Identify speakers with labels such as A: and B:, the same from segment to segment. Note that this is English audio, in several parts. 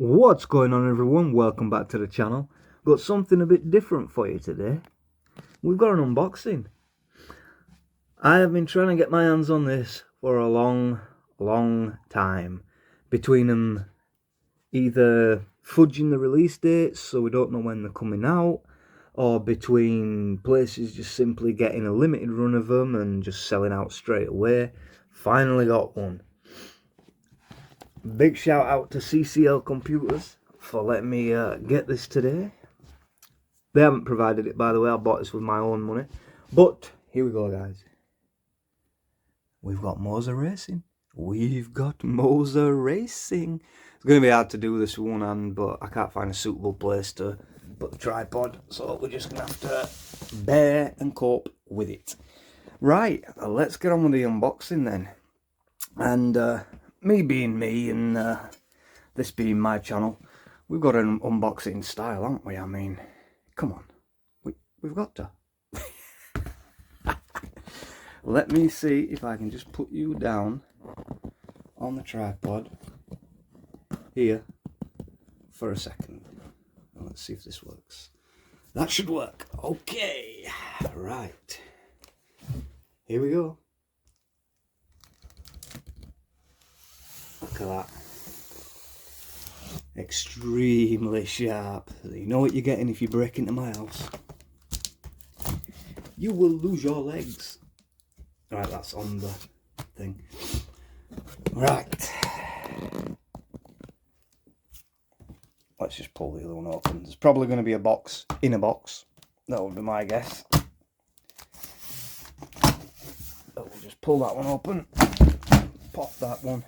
A: What's going on, everyone? Welcome back to the channel. Got something a bit different for you today. We've got an unboxing. I have been trying to get my hands on this for a long time. Between them either fudging the release dates so we don't know when they're coming out, or between places just simply getting a limited run of them and just selling out straight away. Finally got one. Big shout out to CCL Computers for letting me get this today. They haven't provided it, by the way. I bought this with my own money. But here we go, guys. We've got Moza Racing. We've got Moza Racing. It's going to be hard to do this with one hand, but I can't find a suitable place to put the tripod, so we're just going to have to bear and cope with it. Right, let's get on with the unboxing then. And me being me and this being my channel, we've got an unboxing style, haven't we? I mean, come on, we've got to. Let me see if I can just put you down on the tripod here for a second. Let's see if this works. That should work. Okay, right. Here we go. Look at that. Extremely sharp. You know what you're getting if you break into my house. You will lose your legs. Right, that's on the thing. Right. Let's just pull the other one open. There's probably going to be a box in a box. That would be my guess. So we'll just pull that one open. Pop that one.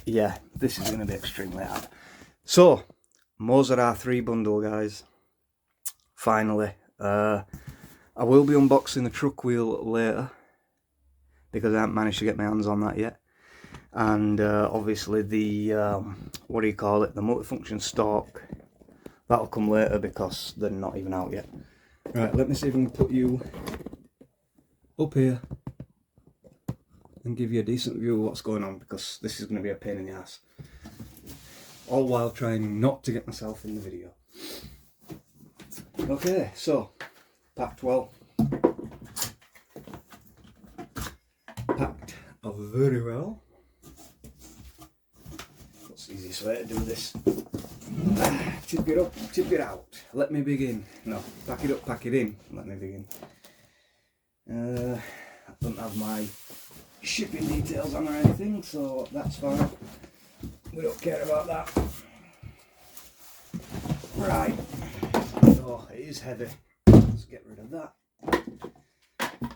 A: Yeah, this is going to be extremely hard. So, Moza R3 Bundle, guys. Finally. I will be unboxing the truck wheel later, because I haven't managed to get my hands on that yet. And obviously the, what do you call it, the multifunction stalk, that'll come later because they're not even out yet. Right, let me see if I can put you up here and give you a decent view of what's going on, because this is going to be a pain in the ass. All while trying not to get myself in the video. Okay, so, packed well. Packed very well. That's the easiest way to do this. Tip it up, tip it out. Let me begin. No, pack it up, pack it in. Let me begin. I don't have my shipping details on or anything, so that's fine. We don't care about that. Right. Oh, it is heavy. Let's get rid of that.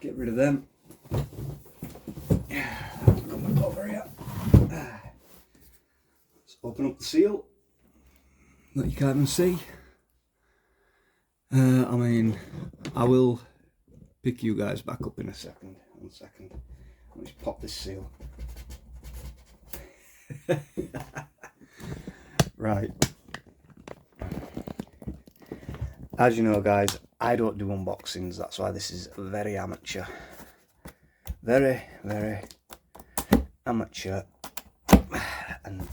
A: Get rid of them. Come back over here. Let's open up the seal that you can't even see. I mean, I will pick you guys back up in a second. 1 second. Let me just pop this seal. Right. As you know, guys, I don't do unboxings. That's why this is very amateur. Very amateur. And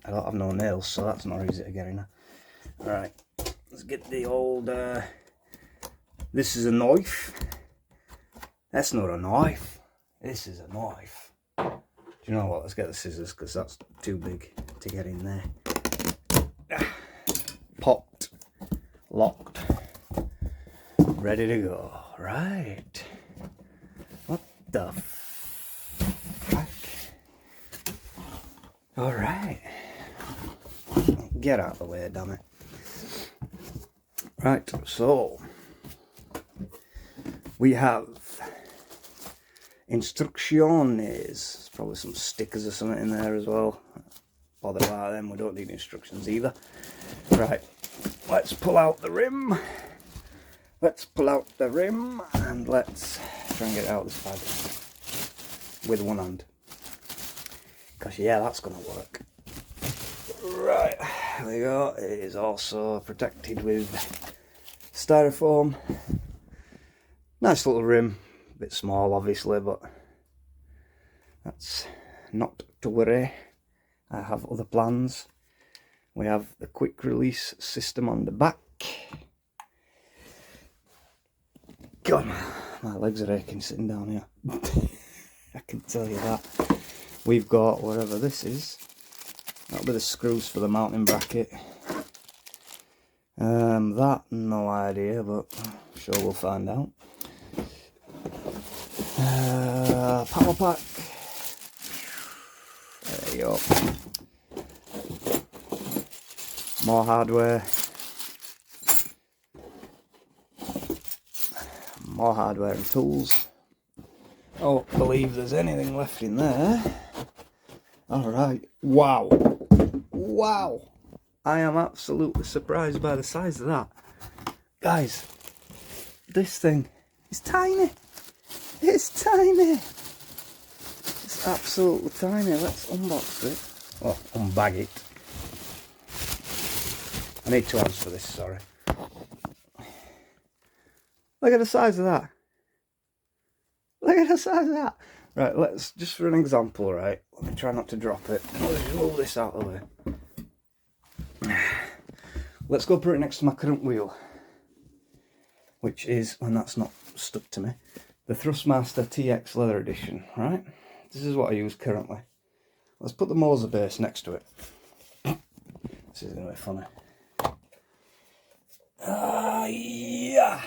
A: I don't have no nails, so that's not easy to get in. Alright, let's get the old, this is a knife. That's not a knife. This is a knife. Do you know what? Let's get the scissors, because that's too big to get in there. Popped. Locked. Ready to go. Right. What the fuck? Alright. Get out of the way, damn it. Right, so we have instructions. There's probably some stickers or something in there as well. Bother about them, we don't need instructions either. Right, let's pull out the rim. Let's pull out the rim and let's try and get it out this bag with one hand. Because yeah, that's going to work. Right, there we go. It is also protected with styrofoam. Nice little rim. A bit small obviously, but that's not to worry. I have other plans. We have the quick release system on the back. God, my legs are aching sitting down here. I can tell you that. We've got whatever this is. That'll be the screws for the mounting bracket. That, no idea, but I'm sure we'll find out. Power pack. There you go. More hardware. More hardware and tools. I don't believe there's anything left in there. Alright. Wow. Wow. I am absolutely surprised by the size of that. Guys, this thing is tiny. It's tiny. It's absolutely tiny. Let's unbox it. Oh, unbag it. I need 2 hands for this, sorry. Look at the size of that. Look at the size of that. Right, let's, just for an example, right, let me try not to drop it. Let's move this out of the way. Let's go put it next to my current wheel, which is, and that's not stuck to me, the Thrustmaster TX Leather Edition, right? This is what I use currently. Let's put the Moza base next to it. This is going to be funny. Yeah.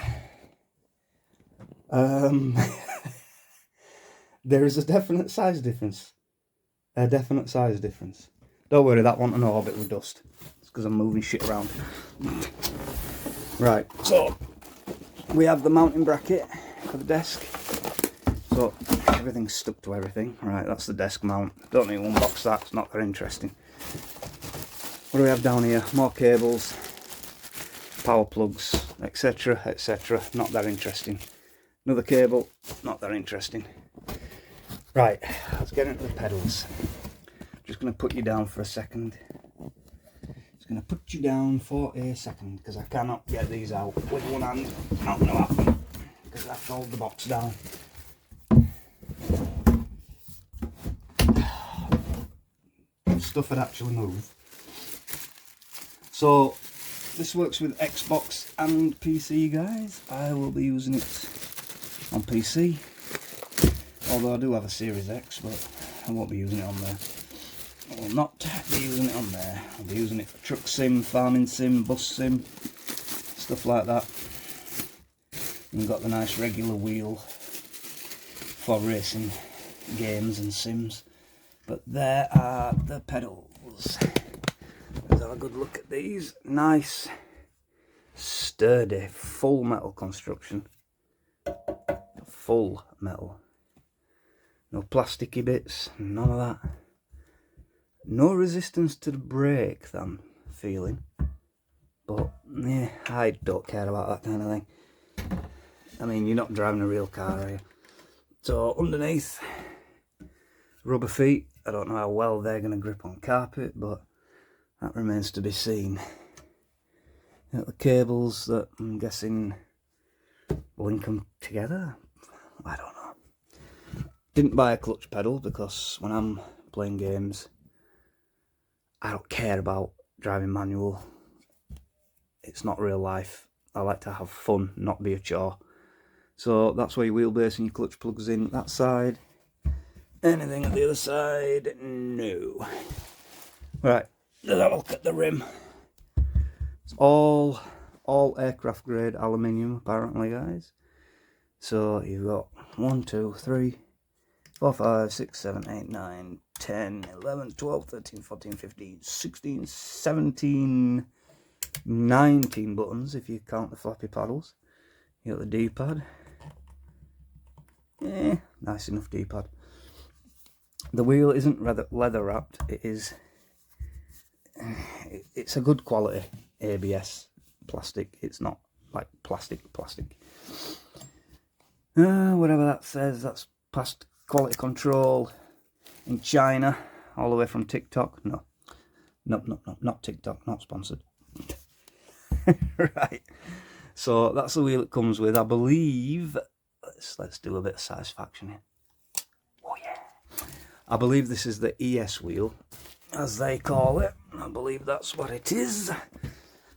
A: There is a definite size difference. A definite size difference. Don't worry, that won't an orbit with dust. It's because I'm moving shit around. Right, so we have the mounting bracket for the desk. So everything's stuck to everything. Right, that's the desk mount. Don't need to unbox that, it's not very interesting. What do we have down here? More cables, power plugs, etc, etc. Not that interesting. Another cable, not that interesting. Right, let's get into the pedals. Just going to put you down for a second. Just going to put you down for a second because I cannot get these out with one hand. Not going to happen because I have to hold the box down. Stuff would actually move. So this works with Xbox and PC, guys. I will be using it on PC, although I do have a Series X, but I won't be using it on there. I will not be using it on there. I'll be using it for truck sim, farming sim, bus sim, stuff like that. And we've got the nice regular wheel for racing games and sims. But there are the pedals. Let's have a good look at these. Nice, sturdy, full metal construction. Full metal. No plasticky bits, none of that. No resistance to the brake that I'm feeling. But, yeah, I don't care about that kind of thing. I mean, you're not driving a real car, are you? So, underneath, rubber feet. I don't know how well they're going to grip on carpet, but that remains to be seen. You got the cables that I'm guessing link them together. I don't know. Didn't buy a clutch pedal because when I'm playing games, I don't care about driving manual. It's not real life. I like to have fun, not be a chore. So that's where your wheelbase and your clutch plugs in that side. Anything at the other side? No. Right, let's have a look at the rim. It's all aircraft grade aluminium apparently, guys. So you've got 1, 2, 3, 4, 5, 6, 7, 8, 9, 10, 11, 12, 13, 14, 15, 16, 17, 19 buttons if you count the flappy paddles. You got the D-pad. Yeah, nice enough D-pad. The wheel isn't leather wrapped. It's a good quality ABS plastic. It's not like plastic. Whatever that says, that's past quality control in China, all the way from TikTok. No, not TikTok, not sponsored. Right, so that's the wheel it comes with. I believe, let's do a bit of satisfaction here. Oh yeah, I believe this is the ES wheel, as they call it. I believe that's what it is.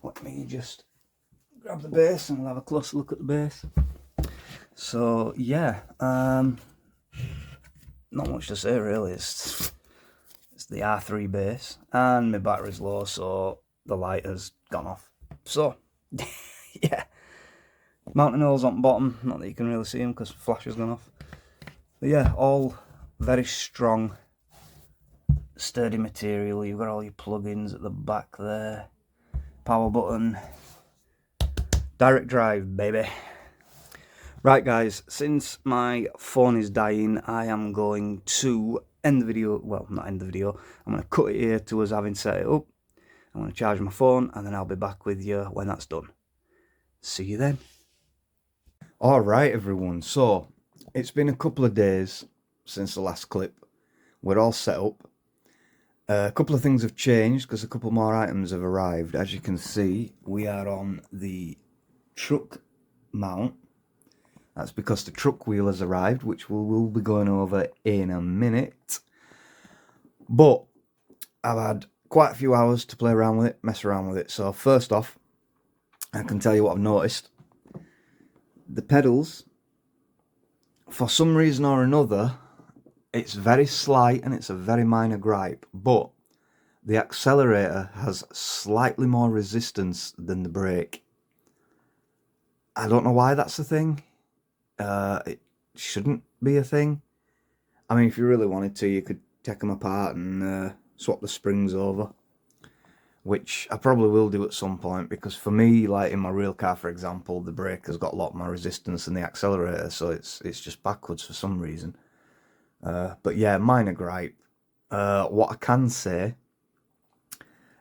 A: Let me just grab the base and we'll have a closer look at the base. So yeah, not much to say really. It's the R3 base, and my battery's low, so the light has gone off. So yeah, mounting holes on the bottom, not that you can really see them because the flash has gone off. But yeah, all very strong, sturdy material. You've got all your plugins at the back there, power button, direct drive, baby. Right guys, since my phone is dying, I am going to end the video. Well, not end the video. I'm going to cut it here to us having set it up. I'm going to charge my phone and then I'll be back with you when that's done. See you then. Alright everyone, so it's been a couple of days since the last clip. We're all set up. A couple of things have changed because a couple more items have arrived. As you can see, we are on the truck mount. That's because the truck wheel has arrived, which we'll be going over in a minute. But I've had quite a few hours to play around with it, mess around with it. So first off, I can tell you what I've noticed. The pedals, for some reason or another, it's very slight and it's a very minor gripe, but the accelerator has slightly more resistance than the brake. I don't know why that's a thing. It shouldn't be a thing. I mean, if you really wanted to, you could take them apart and swap the springs over, which I probably will do at some point, because for me, like in my real car, for example, the brake has got a lot more resistance than the accelerator, so it's just backwards for some reason. But yeah, minor gripe. What I can say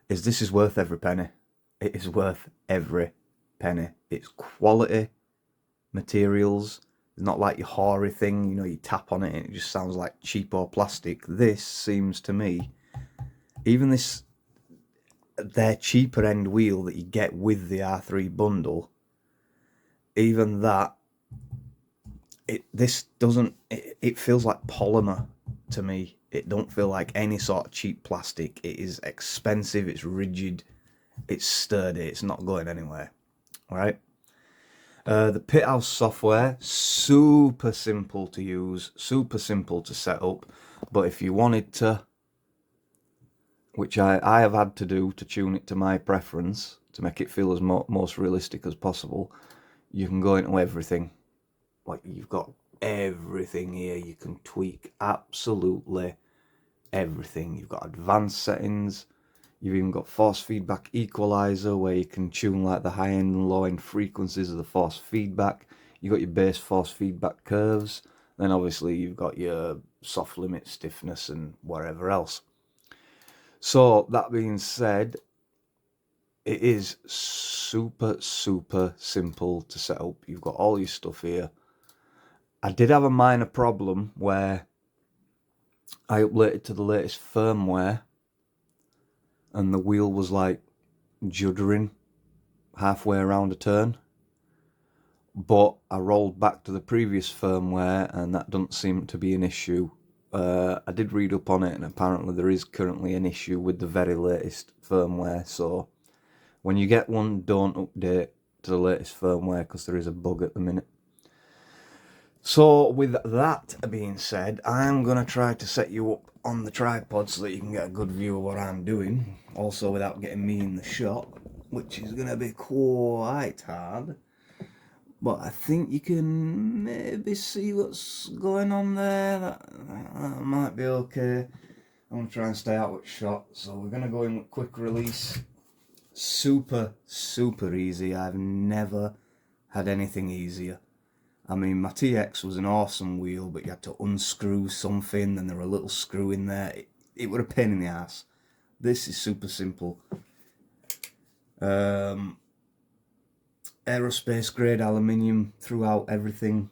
A: is this is worth every penny. It is worth every penny. It's quality materials. It's not like your hoary thing, you know, you tap on it and it just sounds like cheapo plastic. This seems to me, even this, their cheaper end wheel that you get with the R3 bundle, even that, it feels like polymer to me. It don't feel like any sort of cheap plastic. It is expensive, it's rigid, it's sturdy, it's not going anywhere. Alright? The Pithouse software, super simple to use, super simple to set up, but if you wanted to, which I have had to do to tune it to my preference, to make it feel as most realistic as possible, you can go into everything. Like, you've got everything here, you can tweak absolutely everything. You've got advanced settings, you've even got force feedback equalizer where you can tune like the high end and low end frequencies of the force feedback. You've got your base force feedback curves, then obviously you've got your soft limit stiffness and whatever else. So that being said, it is super simple to set up. You've got all your stuff here. I did have a minor problem where I updated to the latest firmware and the wheel was like juddering halfway around a turn, but I rolled back to the previous firmware and that doesn't seem to be an issue. I did read up on it and apparently there is currently an issue with the very latest firmware, so when you get one, don't update to the latest firmware because there is a bug at the minute. So with that being said, I'm going to try to set you up on the tripod so that you can get a good view of what I'm doing, also without getting me in the shot, which is going to be quite hard. But I think you can maybe see what's going on there. That might be okay. I'm going to try and stay out of shot, so we're going to go in with quick release. Super easy. I've never had anything easier. I mean, my TX was an awesome wheel, but you had to unscrew something, and there were a little screw in there. It was a pain in the ass. This is super simple. Aerospace grade aluminium throughout everything,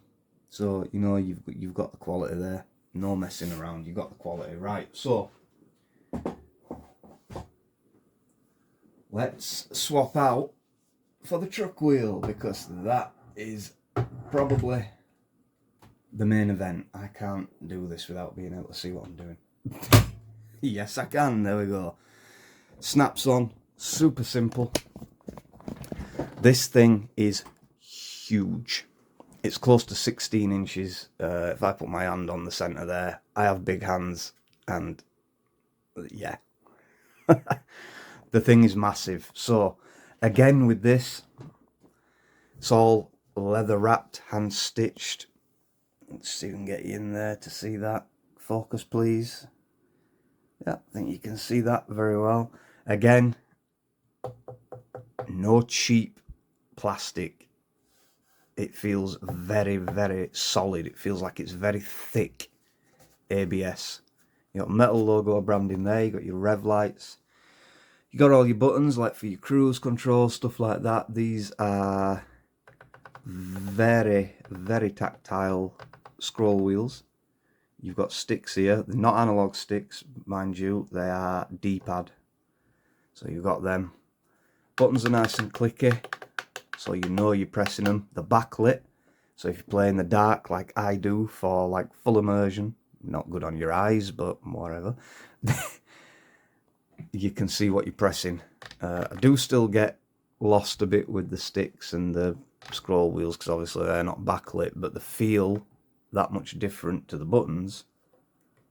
A: so you know you've got the quality there. No messing around. You've got the quality, right? So let's swap out for the truck wheel, because that is probably the main event. I can't do this without being able to see what I'm doing. Yes, I can. There we go. Snaps on, super simple. This thing is huge. It's close to 16 inches. If I put my hand on the centre there, I have big hands, and yeah. The thing is massive. So again with this, it's all leather wrapped, hand stitched. Let's see if we can get you in there to see that. Focus please. Yeah, I think you can see that very well. Again, no cheap plastic. It feels very, very solid. It feels like it's very thick ABS. You got metal logo branding there. You got your rev lights. You got all your buttons like for your cruise control, stuff like that. These are very, very tactile scroll wheels. You've got sticks here. They're not analog sticks, mind you. They are D-pad. So you've got them. Buttons are nice and clicky, so you know you're pressing them. They're backlit, so if you play in the dark like I do for like full immersion, not good on your eyes, but whatever, you can see what you're pressing. I do still get lost a bit with the sticks and the scroll wheels because obviously they're not backlit, but they feel that much different to the buttons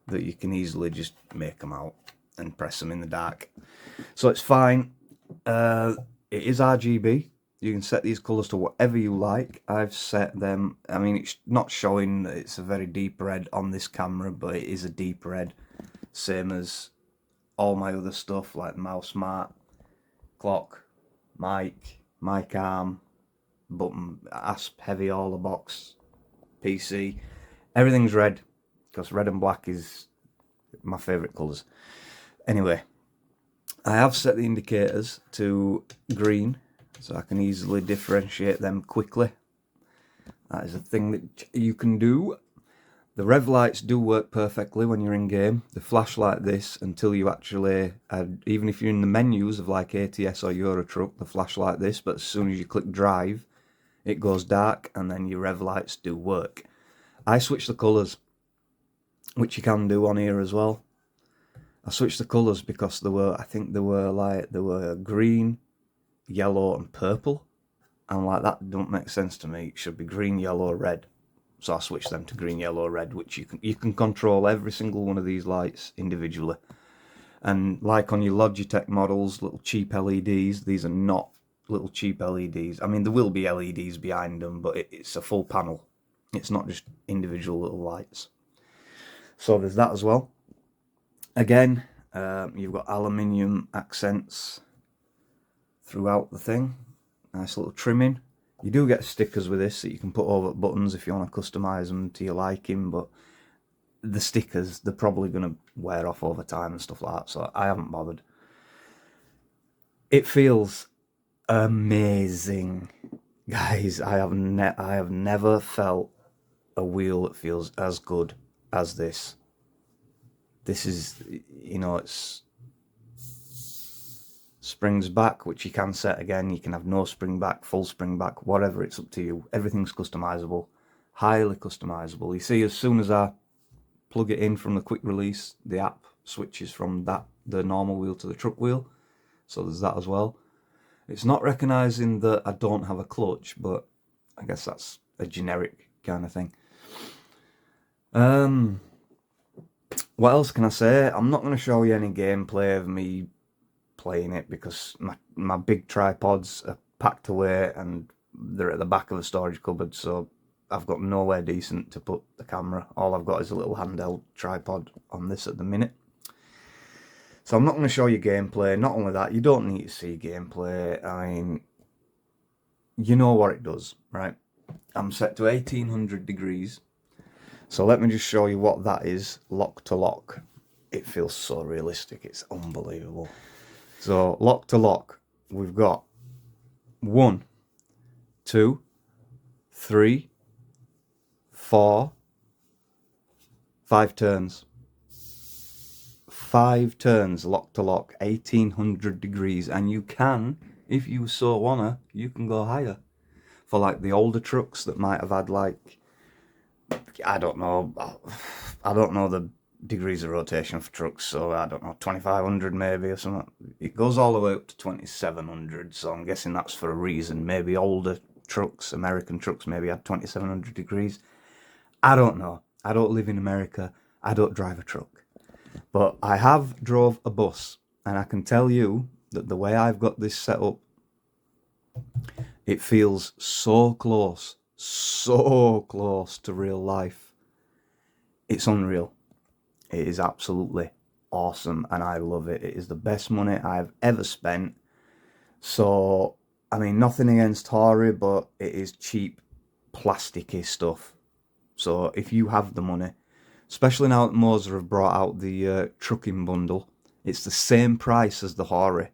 A: that you can easily just make them out and press them in the dark. So it's fine. It is RGB. You can set these colours to whatever you like. I've set them, I mean, it's not showing that it's a very deep red on this camera, but it is a deep red, same as all my other stuff like mousemat, clock, mic arm, button, A.S.P Heavy, all the box, PC, everything's red because red and black is my favourite colours. Anyway, I have set the indicators to green so I can easily differentiate them quickly. That is a thing that you can do. The rev lights do work perfectly when you're in game. They flash like this until you actually, even if you're in the menus of like ATS or Euro Truck, they flash like this, but as soon as you click drive, it goes dark and then your rev lights do work. I switch the colours, which you can do on here as well. I switched the colours because there were, I think there were green, yellow and purple. And like that don't make sense to me. It should be green, yellow, red. So I switched them to green, yellow, red, which you can control every single one of these lights individually. And like on your Logitech models, little cheap LEDs, these are not little cheap LEDs. I mean, there will be LEDs behind them, but it's a full panel. It's not just individual little lights. So there's that as well. Again, you've got aluminium accents throughout the thing. Nice little trimming. You do get stickers with this that you can put over buttons if you want to customize them to your liking, but the stickers, they're probably going to wear off over time and stuff like that, so I haven't bothered. It feels amazing, guys. I have never felt a wheel that feels as good as this. This is, you know, it's springs back, which you can set again. You can have no spring back, full spring back, whatever, it's up to you. Everything's customizable, highly customizable. You see, as soon as I plug it in from the quick release, the app switches from the normal wheel to the truck wheel, so there's that as well. It's not recognizing that I don't have a clutch, but I guess that's a generic kind of thing. What else can I say? I'm not going to show you any gameplay of me playing it because my big tripods are packed away and they're at the back of the storage cupboard, so I've got nowhere decent to put the camera. All I've got is a little handheld tripod on this at the minute. So I'm not going to show you gameplay. Not only that, you don't need to see gameplay. I mean, you know what it does, right? I'm set to 1800 degrees. So let me just show you what that is, lock to lock. It feels so realistic, it's unbelievable. So lock to lock, we've got 1, 2, 3, 4, 5 turns. 5 turns lock to lock, 1800 degrees, and you can, if you so wanna, you can go higher. For like the older trucks that might have had like, I don't know the degrees of rotation for trucks, so I don't know, 2500 maybe or something. It goes all the way up to 2700, so I'm guessing that's for a reason. Maybe older trucks, American trucks, maybe had 2700 degrees. I don't know. I don't live in America. I don't drive a truck. But I have drove a bus, and I can tell you that the way I've got this set up, it feels so close to real life. It's unreal. It is absolutely awesome, and I love it. It is the best money I've ever spent. So, I mean, nothing against Hori, but it is cheap, plasticky stuff. So, if you have the money, especially now that Moza have brought out the trucking bundle, it's the same price as the Hori,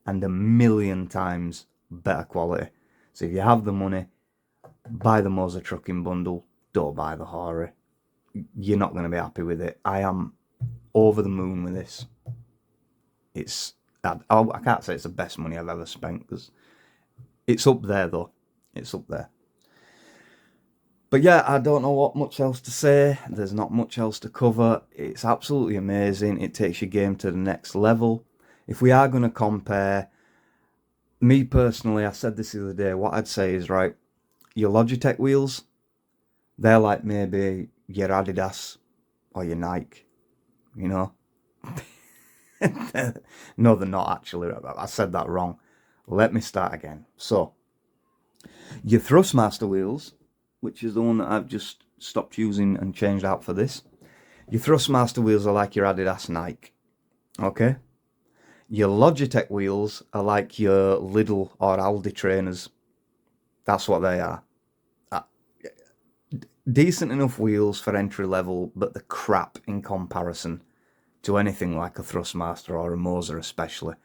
A: and 1,000,000 times better quality. So, if you have the money, buy the Moza trucking bundle, don't buy the Hori. You're not going to be happy with it. I am over the moon with this. I can't say it's the best money I've ever spent, because it's up there though. It's up there. But yeah, I don't know what much else to say. There's not much else to cover. It's absolutely amazing. It takes your game to the next level. If we are going to compare, me personally, I said this the other day, what I'd say is, right, your Logitech wheels, they're like maybe your Adidas or your Nike, you know. No, they're not actually. I said that wrong. Let me start again. So, your Thrustmaster wheels, which is the one that I've just stopped using and changed out for this. Your Thrustmaster wheels are like your Adidas Nike, okay? Your Logitech wheels are like your Lidl or Aldi trainers. That's what they are. Decent enough wheels for entry level, but the crap in comparison to anything like a Thrustmaster or a Moza especially.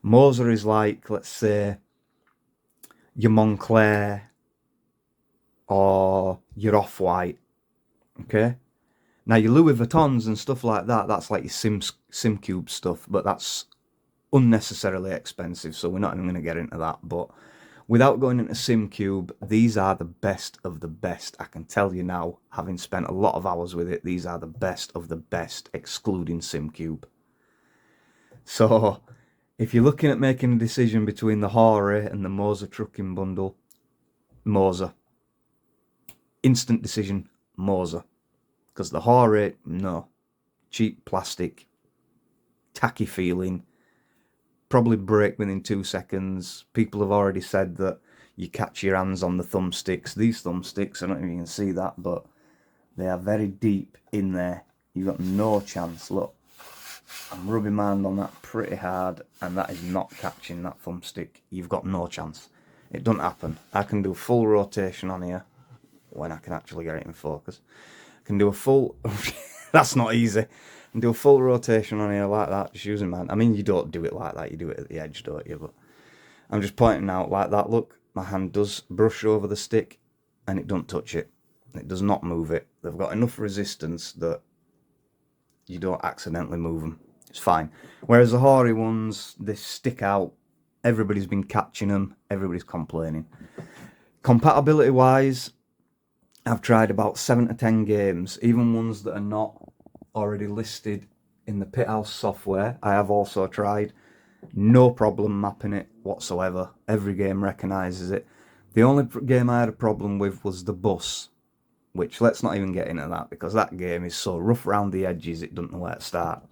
A: Moza is like, let's say, your Moncler or your Off-White, okay? Now your Louis Vuittons and stuff like that, that's like your SimCube stuff, but that's unnecessarily expensive, so we're not even going to get into that. But without going into SimCube, these are the best of the best. I can tell you now, having spent a lot of hours with it, these are the best of the best, excluding SimCube. So, if you're looking at making a decision between the Hori and the Moza trucking bundle, Moza. Instant decision, Moza. Because the Hori, no. Cheap plastic, tacky feeling, probably break within 2 seconds. People have already said that you catch your hands on the thumbsticks. These thumbsticks, I don't know if you can see that, but they are very deep in there. You've got no chance. Look, I'm rubbing my hand on that pretty hard, and that is not catching that thumbstick. You've got no chance. It doesn't happen. I can do full rotation on here, when I can actually get it in focus. I can do a full... That's not easy. I can do a full rotation on here like that, just using my hand. I mean, you don't do it like that, you do it at the edge, don't you? But I'm just pointing out like that. Look, my hand does brush over the stick, and it doesn't touch it. It does not move it. They've got enough resistance that you don't accidentally move them. It's fine. Whereas the Hori ones, they stick out. Everybody's been catching them. Everybody's complaining. Compatibility wise, I've tried about 7 to 10 games, even ones that are not already listed in the Pithouse software. I have also tried. No problem mapping it whatsoever. Every game recognises it. The only game I had a problem with was the bus, which let's not even get into that, because that game is so rough around the edges it doesn't know where to start.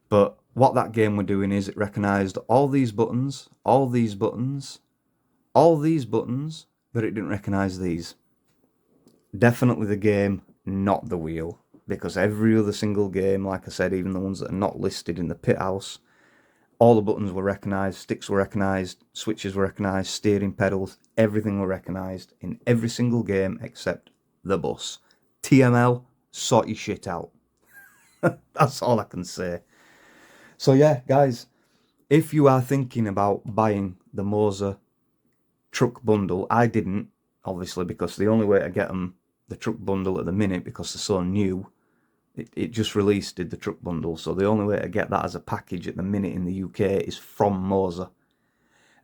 A: But what that game were doing is it recognised all these buttons, all these buttons, all these buttons, but it didn't recognise these. Definitely the game, not the wheel. Because every other single game, like I said, even the ones that are not listed in the Pithouse, all the buttons were recognised, sticks were recognised, switches were recognised, steering pedals, everything were recognised in every single game except the bus. TML, sort your shit out. That's all I can say. So yeah, guys, if you are thinking about buying the Moza truck bundle, I didn't, obviously, because the only way to get them, the truck bundle at the minute, because they're so new, it just released, did the truck bundle, so the only way to get that as a package at the minute in the UK is from Moza.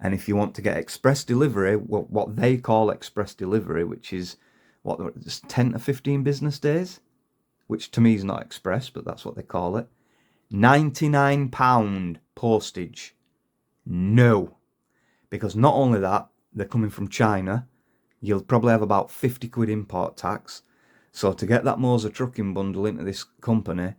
A: And if you want to get express delivery, what they call express delivery, which is what, just 10 to 15 business days, which to me is not express, but that's what they call it. £99 postage. No. Because not only that, they're coming from China. You'll probably have about 50 quid import tax. So to get that Moza trucking bundle into this country,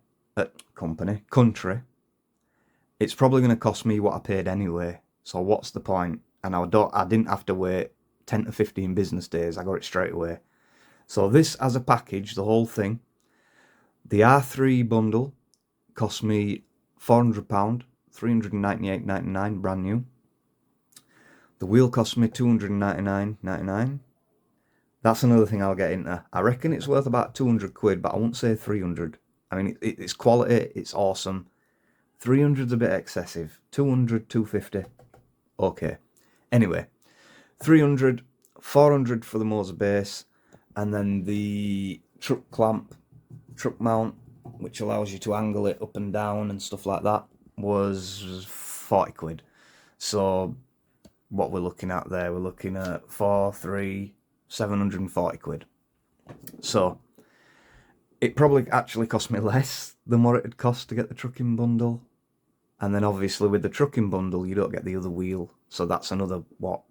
A: it's probably going to cost me what I paid anyway. So what's the point? And I didn't have to wait 10 to 15 business days. I got it straight away. So this as a package, the whole thing, the R3 bundle cost me £400, £398.99 brand new. The wheel cost me £299.99. That's another thing I'll get into. I reckon it's worth about 200 quid, but I won't say 300. I mean, it's quality, it's awesome. 300's a bit excessive. 200, 250, okay. Anyway, 300, 400 for the Moza base, and then the truck clamp, truck mount, which allows you to angle it up and down and stuff like that, was 40 quid. So what we're looking at there, we're looking at 740 quid. So it probably actually cost me less than what it had cost to get the trucking bundle. And then obviously with the trucking bundle, you don't get the other wheel. So that's another,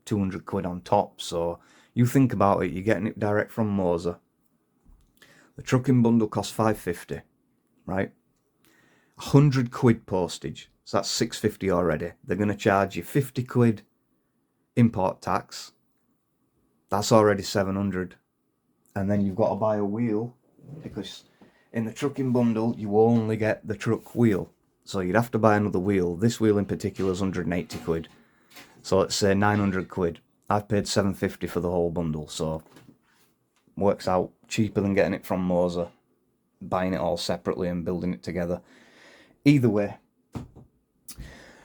A: 200 quid on top. So you think about it, you're getting it direct from Moza. The trucking bundle costs £550, right? 100 quid postage. So that's £650 already. They're going to charge you 50 quid import tax. That's already 700. And then you've got to buy a wheel, because in the trucking bundle, you only get the truck wheel. So you'd have to buy another wheel. This wheel in particular is 180 quid. So let's say 900 quid. I've paid 750 for the whole bundle. So works out cheaper than getting it from Moza, buying it all separately and building it together. Either way.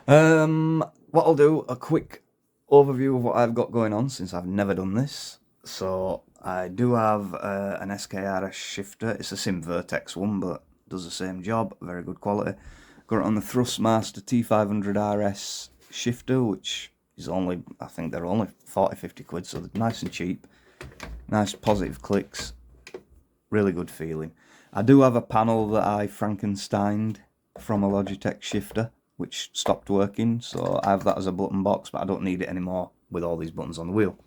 A: What I'll do, a quick overview of what I've got going on, since I've never done this. So I do have an SKRS shifter. It's a Sim Vertex one, but does the same job. Very good quality. Got it on the Thrustmaster T500RS shifter, which is only, I think they're only 40-50 quid, so they're nice and cheap. Nice positive clicks. Really good feeling. I do have a panel that I Frankensteined from a Logitech shifter, which stopped working, so I have that as a button box, but I don't need it anymore with all these buttons on the wheel.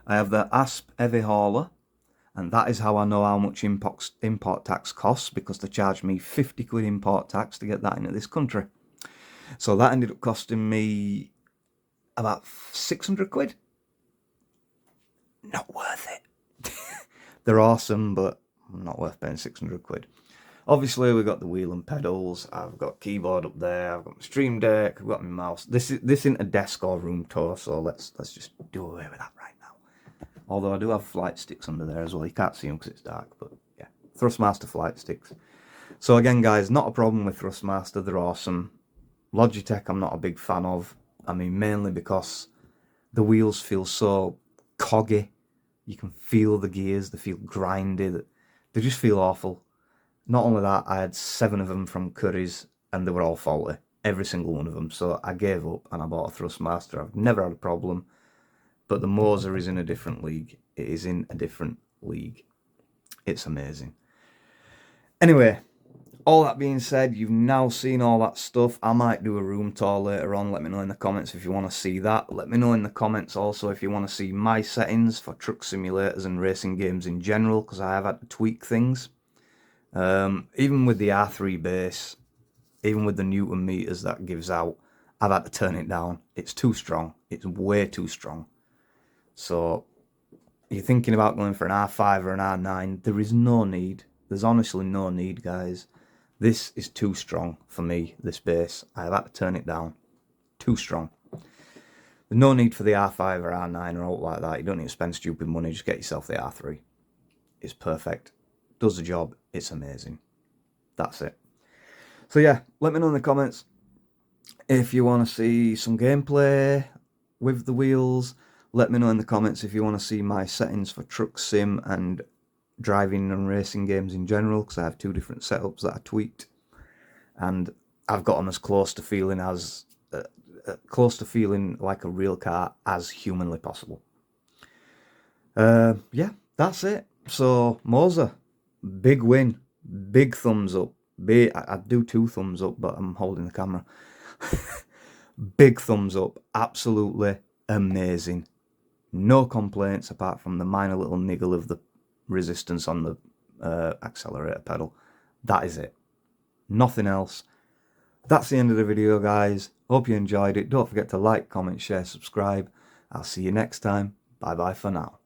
A: I have the A.S.P Heavy hauler, and that is how I know how much import tax costs, because they charged me 50 quid import tax to get that into this country. So that ended up costing me about 600 quid. Not worth it. They're awesome, but not worth paying 600 quid. Obviously, we've got the wheel and pedals. I've got keyboard up there. I've got my Stream Deck. I've got my mouse. This isn't a desk or room tour, so let's just do away with that right now. Although I do have flight sticks under there as well. You can't see them because it's dark, but yeah. Thrustmaster flight sticks. So again, guys, not a problem with Thrustmaster. They're awesome. Logitech I'm not a big fan of. I mean, mainly because the wheels feel so coggy. You can feel the gears. They feel grindy. They just feel awful. Not only that, I had 7 of them from Curry's, and they were all faulty. Every single one of them. So I gave up and I bought a Thrustmaster. I've never had a problem. But the Moza is in a different league. It is in a different league. It's amazing. Anyway, all that being said, you've now seen all that stuff. I might do a room tour later on. Let me know in the comments if you want to see that. Let me know in the comments also if you want to see my settings for truck simulators and racing games in general, because I have had to tweak things. Even with the R3 base, even with the Newton meters that gives out, I've had to turn it down. It's too strong. It's way too strong. So you're thinking about going for an R5 or an R9, there is no need. There's honestly no need, guys. This is too strong for me, this base. I've had to turn it down. Too strong. There's no need for the R5 or R9 or all like that. You don't need to spend stupid money. Just get yourself the R3. It's perfect. Does the job. It's amazing. That's it. So yeah, let me know in the comments if you want to see some gameplay with the wheels. Let me know in the comments if you want to see my settings for truck sim and driving and racing games in general, because I have 2 different setups that I tweaked, and I've got them as close to feeling like a real car as humanly possible. Yeah, that's it. So Moza, big win. Big thumbs up. I'd do 2 thumbs up, but I'm holding the camera. Big thumbs up. Absolutely amazing. No complaints apart from the minor little niggle of the resistance on the accelerator pedal. That is it. Nothing else. That's the end of the video, guys. Hope you enjoyed it. Don't forget to like, comment, share, subscribe. I'll see you next time. Bye bye for now.